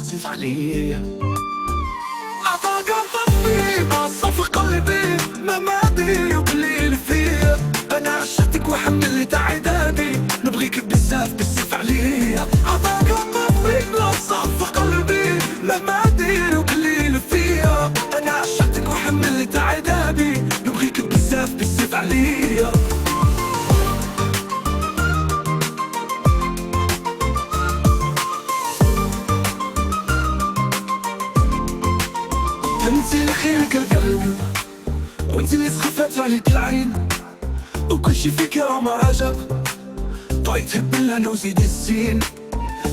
بتزيد عليا. عطاك الطبيب صف قلبي مماتي وقليل فيا. انا عشقتك وحملت عدادي نبغيك بزاف بتزيد عليا. عطاك الطبيب صف قلبي مماتي وقليل فيا. انا عشقتك وحملت عدادي نبغيك بزاف بتزيد عليا. انتي اللي خيرك القلب وانتي اللي سخفت عليك العين وكل شي فيك يا ما عجب. طايت بالله وزيد الزين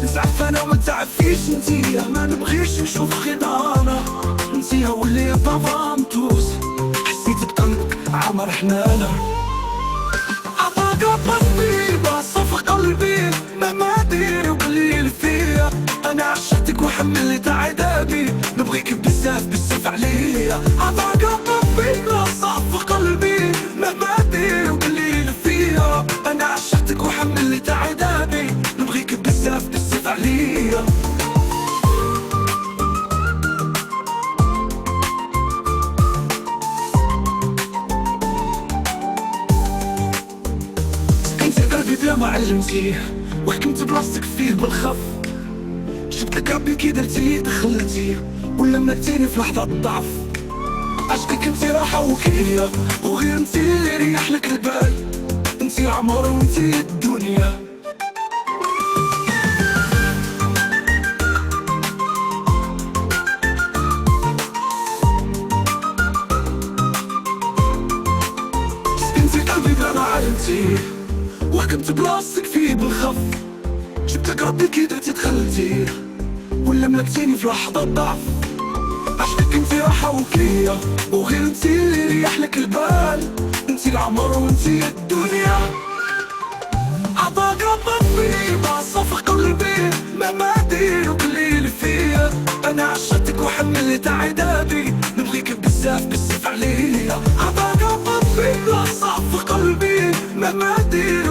نزعف انا وما تعرفيش انتي ما نبغيش نشوف خضانة. انتي هو اللي بابا متوس حسيت بقلبك عمر حنانة. عطاك الطبيب صف قلبي مماتي وقليل فيا. انا عشقتك وحملت عذابي نبغيك بزاف بزاف عليا. عطاك الطبيب صف قلبي مماتي وقليل فيا. انا عشقتك وحملت عذابي نبغيك بزاف بزاف عليا. سكنت قلبي بلا ما علمتيه وحكمت بلاصتك فيه بالخف. شفتك ربي كي درتي دخلتي ولا منكتيني في لحظة ضعف. عشقك انتي راحة وكية وغير انتي اللي ريح لك البال. انتي العمر وانتي الدنيا. سكنتي قلبي بلا ما علمتيه وحكمت بلاصتك فيه بالخف. جبتك ربي كي درتي دخلتي ولا ملكتيني في لحظة ضعف. عشقك انتي راحة وكية وغير انتي اللي ريح لك البال. انتي العمر وانتي الدنيا. عطاك الطبيب صف قلبي مماتي وقليل فيا. انا عشقتك وحملت عذابي نبغيك بزاف بزاف عليا. عطاك الطبيب صف قلبي مماتي